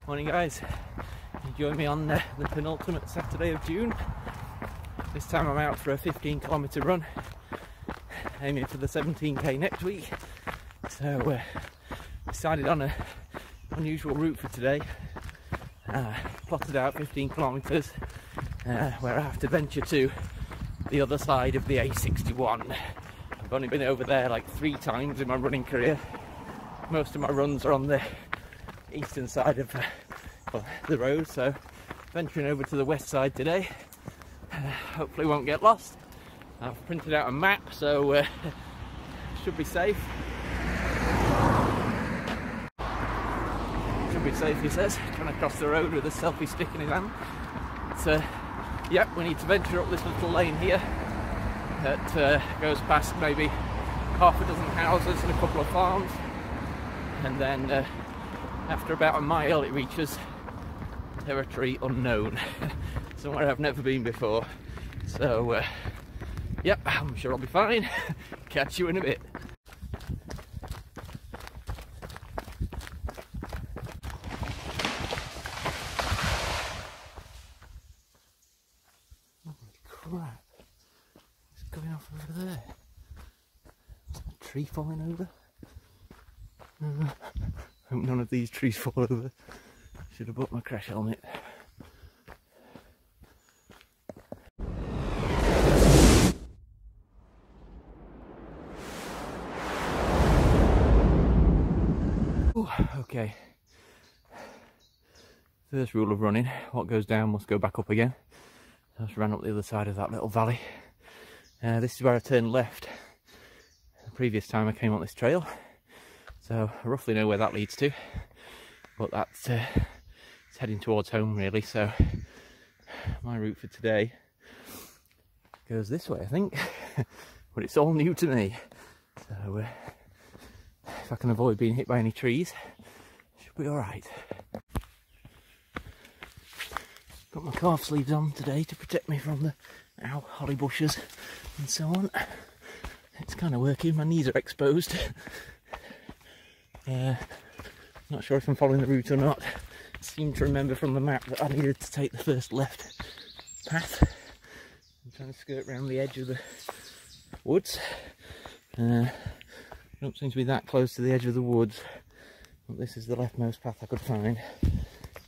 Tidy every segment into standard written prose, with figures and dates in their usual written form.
Morning guys, you join me on the penultimate Saturday of June. This time I'm out for a 15-kilometre run, aiming for the 17k next week. So decided on an unusual route for today. Plotted out 15 kilometres where I have to venture to the other side of the A61. I've only been over there like 3 times in my running career. Most of my runs are on the eastern side of the road, so venturing over to the west side today. Hopefully won't get lost. I've printed out a map, so should be safe. Should be safe, he says, trying to cross the road with a selfie stick in his hand. So, yep, we need to venture up this little lane here that goes past maybe half a dozen houses and a couple of farms, and then after about a mile it reaches territory unknown, somewhere I've never been before. So yep, I'm sure I'll be fine. Catch you in a bit. Holy crap, it's going off over there. A tree falling over. Hope none of these trees fall over. Should have bought my crash helmet. Ooh, okay. First rule of running, what goes down must go back up again. I just ran up the other side of that little valley. This is where I turned left the previous time I came on this trail. So I roughly know where that leads to, but that's it's heading towards home really. So my route for today goes this way, I think, but it's all new to me. So if I can avoid being hit by any trees, should be all right. Got my calf sleeves on today to protect me from the holly bushes and so on. It's kind of working. My knees are exposed. Not sure if I'm following the route or not. I seem to remember from the map that I needed to take the first left path. I'm trying to skirt around the edge of the woods. Don't seem to be that close to the edge of the woods, but this is the leftmost path I could find,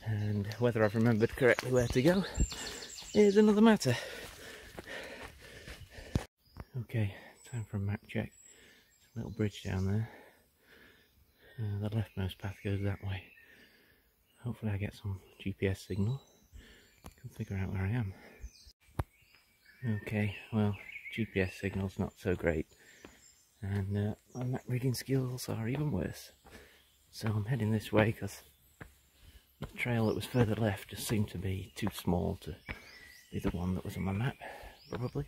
and whether I've remembered correctly where to go is another matter. Okay, time for a map check. There's a little bridge down there. The leftmost path goes that way. Hopefully I get some GPS signal. I can figure out where I am. Okay, well, GPS signal's not so great, and my map reading skills are even worse. So I'm heading this way because the trail that was further left just seemed to be too small to be the one that was on my map, probably.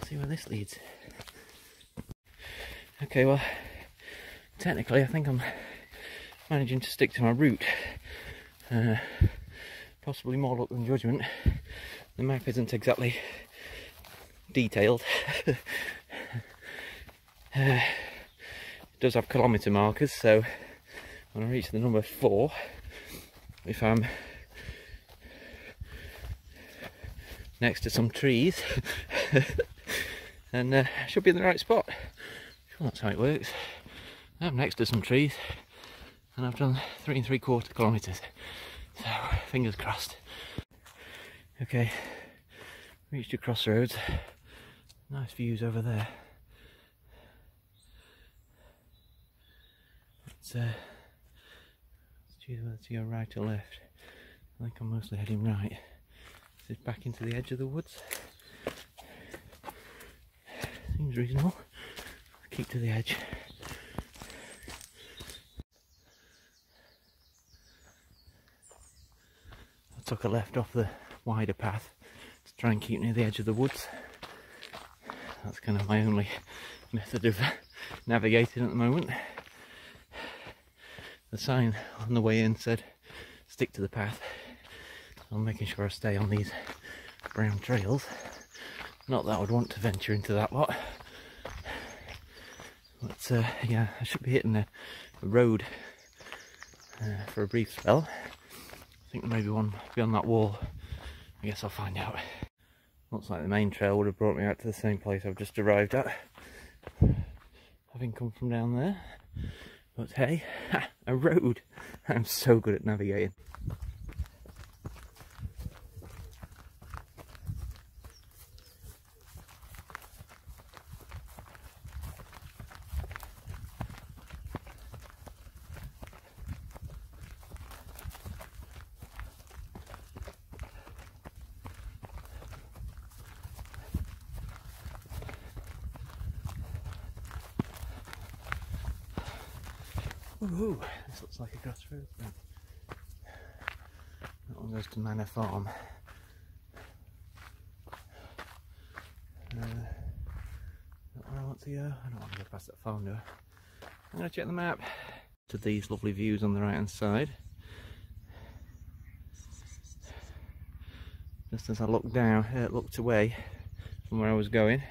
See where this leads. Okay, well, technically I think I'm managing to stick to my route. Possibly more luck than judgment. The map isn't exactly detailed. It does have kilometre markers, so when I reach the number 4, if I'm next to some trees, then I should be in the right spot. Sure, that's how it works. I'm next to some trees and I've done 3 3/4 kilometres, so fingers crossed. Okay, reached a crossroads. Nice views over there. Let's choose whether to go right or left. I think I'm mostly heading right. This is back into the edge of the woods. Seems reasonable. Keep to the edge. I took a left off the wider path to try and keep near the edge of the woods. That's kind of my only method of navigating at the moment. The sign on the way in said stick to the path. I'm making sure I stay on these brown trails. Not that I would want to venture into that lot. But yeah, I should be hitting a road for a brief spell. I think there may be one beyond that wall. I guess I'll find out. Looks like the main trail would have brought me out to the same place I've just arrived at, having come from down there. But hey, a road! I'm so good at navigating. Ooh, this looks like a grass road then. That one goes to Manor Farm. Not where I want to go. I don't want to go past that farm, do I? I'm going to check the map. To these lovely views on the right hand side. Just as I looked away from where I was going,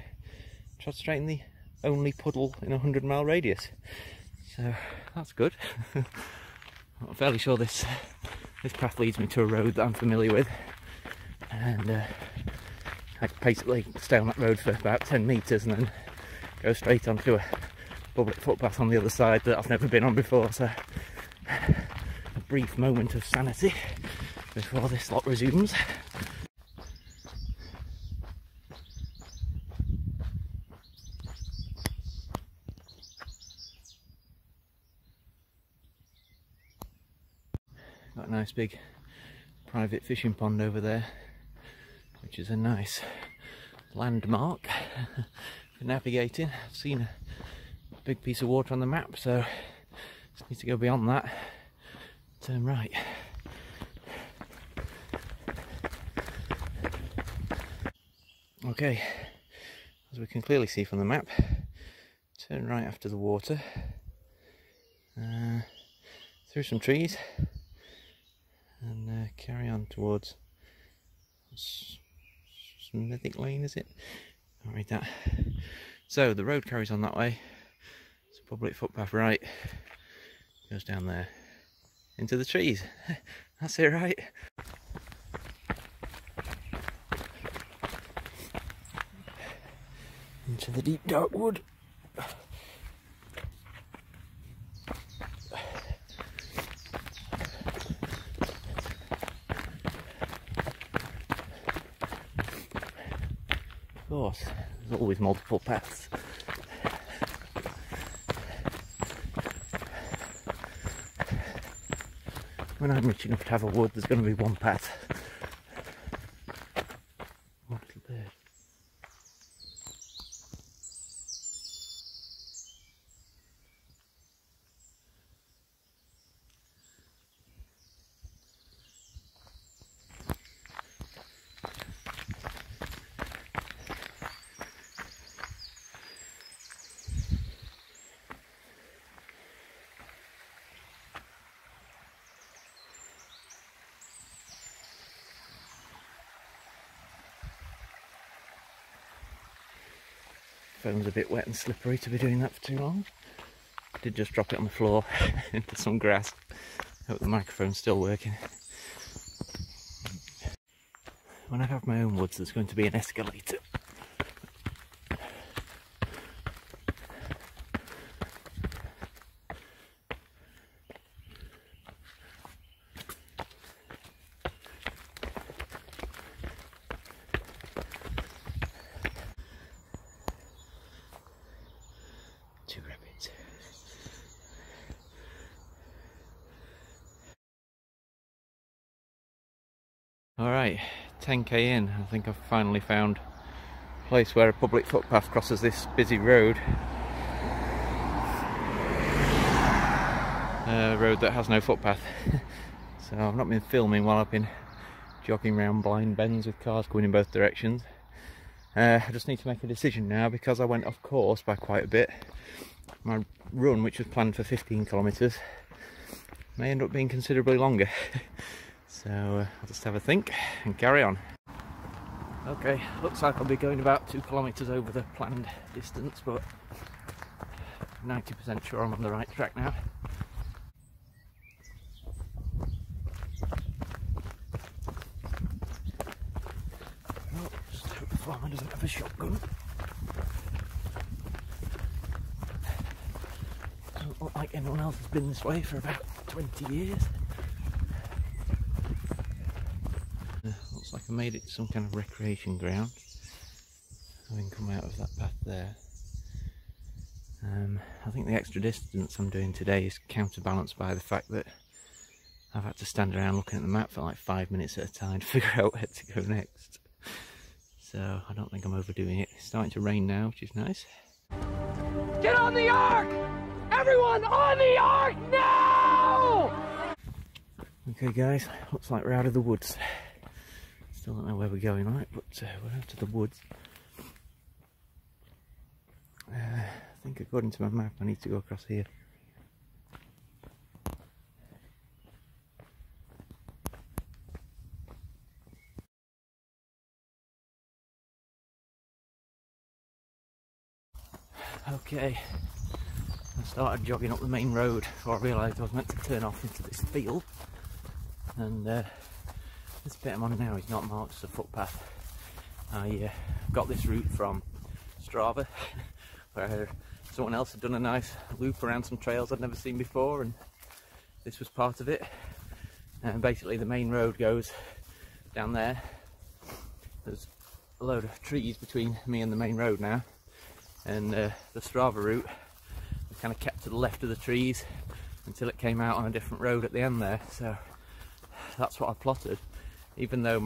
trod straight in the only puddle in a 100-mile radius. So that's good. I'm fairly sure this path leads me to a road that I'm familiar with, and I can basically stay on that road for about 10 metres and then go straight onto a public footpath on the other side that I've never been on before. So a brief moment of sanity before this lot resumes. Got a nice big private fishing pond over there, which is a nice landmark for navigating. I've seen a big piece of water on the map, so just need to go beyond that, turn right. Okay, as we can clearly see from the map, turn right after the water, through some trees, and carry on towards Smithwick Lane, is it? I'll read that. So the road carries on that way. It's a public footpath right. Goes down there into the trees. That's it, right? Into the deep dark wood. Of course, there's always multiple paths. When I'm rich enough to have a wood, there's going to be one path. What little bird. Phone's a bit wet and slippery to be doing that for too long. I did just drop it on the floor into some grass. Hope the microphone's still working. When I have my own woods, there's going to be an escalator. Two rabbits. Alright, 10k in. I think I've finally found a place where a public footpath crosses this busy road. A road that has no footpath. So I've not been filming while I've been jogging around blind bends with cars going in both directions. I just need to make a decision now because I went off course by quite a bit. My run, which was planned for 15 kilometres, may end up being considerably longer. So I'll just have a think and carry on. Okay, looks like I'll be going about 2 kilometres over the planned distance, but 90% sure I'm on the right track now. farmer doesn't have a shotgun. Doesn't look like anyone else has been this way for about 20 years. Looks like I made it to some kind of recreation ground, having come out of that path there. I think the extra distance I'm doing today is counterbalanced by the fact that I've had to stand around looking at the map for like 5 minutes at a time to figure out where to go next. So I don't think I'm overdoing it. It's starting to rain now, which is nice. Get on the Ark! Everyone on the Ark now! Okay guys, looks like we're out of the woods. Still don't know where we're going like, but we're out of the woods. I think according to my map I need to go across here. Okay, I started jogging up the main road before I realised I was meant to turn off into this field, and this bit I'm on now is not marked as a footpath. I got this route from Strava where someone else had done a nice loop around some trails I'd never seen before, and this was part of it. And basically the main road goes down there. There's a load of trees between me and the main road now, and the Strava route was kind of kept to the left of the trees until it came out on a different road at the end there. So that's what I plotted, even though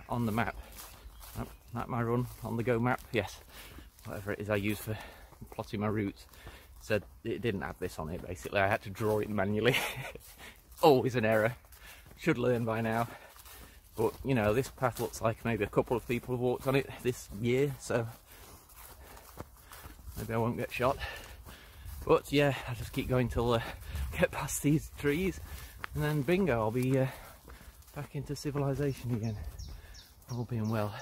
on the map, my run on the Go map, yes, whatever it is I use for plotting my routes, said it didn't have this on it. Basically I had to draw it manually. Always an error, should learn by now. But you know, this path looks like maybe a couple of people have walked on it this year, so maybe I won't get shot. But yeah, I'll just keep going till I get past these trees, and then bingo, I'll be back into civilization again, all being well.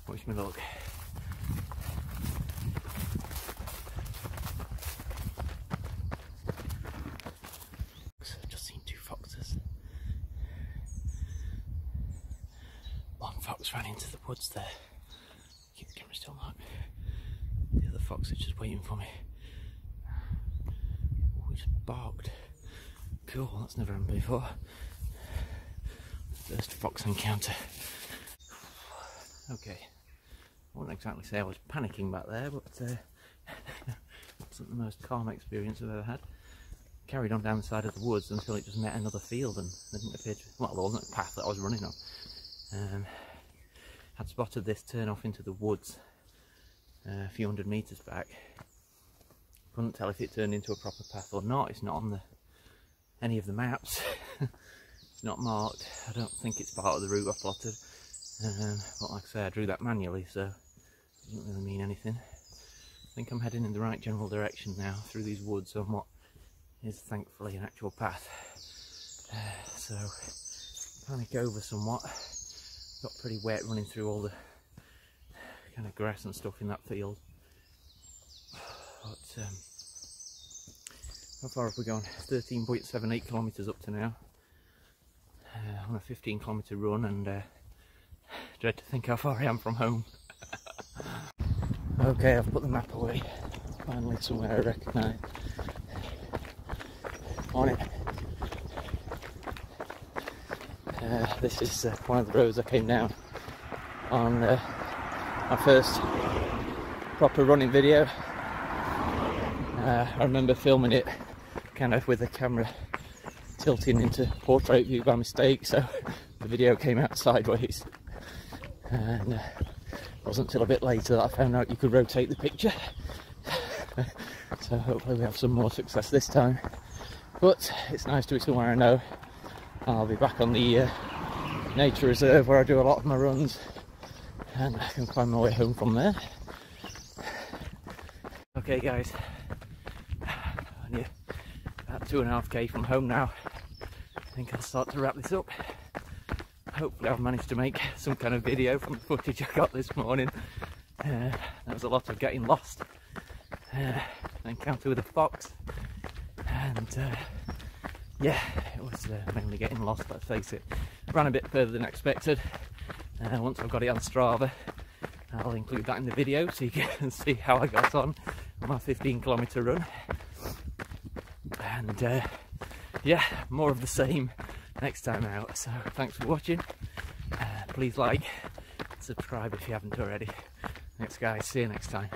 Wish me luck. I've just seen 2 foxes. One fox ran into the woods there. Keep the camera still, Mark. The other fox is just waiting for me. Oh, he just barked. Cool, that's never happened before. First fox encounter. Okay. I wouldn't exactly say I was panicking back there, but it wasn't the most calm experience I've ever had. Carried on down the side of the woods until it just met another field, and there didn't appear to, well, there wasn't a path that I was running on. Had spotted this turn off into the woods a few hundred metres back. Couldn't tell if it turned into a proper path or not. It's not on any of the maps. It's not marked. I don't think it's part of the route I plotted. But like I say, I drew that manually, so it doesn't really mean anything. I think I'm heading in the right general direction now through these woods on what is thankfully an actual path. So panic over somewhat. Got pretty wet running through all the kind of grass and stuff in that field. But how far have we gone? 13.78 kilometres up to now. On a 15-kilometre run, and dread to think how far I am from home. Okay, I've put the map away. Finally somewhere I recognise. On it. This is one of the roads I came down on my first proper running video. I remember filming it kind of with the camera tilting into portrait view by mistake, so the video came out sideways. And it wasn't until a bit later that I found out you could rotate the picture. So hopefully we have some more success this time. But it's nice to be somewhere I know. I'll be back on the nature reserve where I do a lot of my runs, and I can find my way home from there. Okay guys, only about 2.5k from home now. I think I'll start to wrap this up. Hopefully I've managed to make some kind of video from the footage I got this morning. There was a lot of getting lost, an encounter with a fox, and yeah, it was mainly getting lost, let's face it. Ran a bit further than expected. Once I've got it on Strava, I'll include that in the video so you can see how I got on my 15-kilometre run. And yeah, more of the same next time out. So thanks for watching. Please like, subscribe if you haven't already. Thanks guys, see you next time.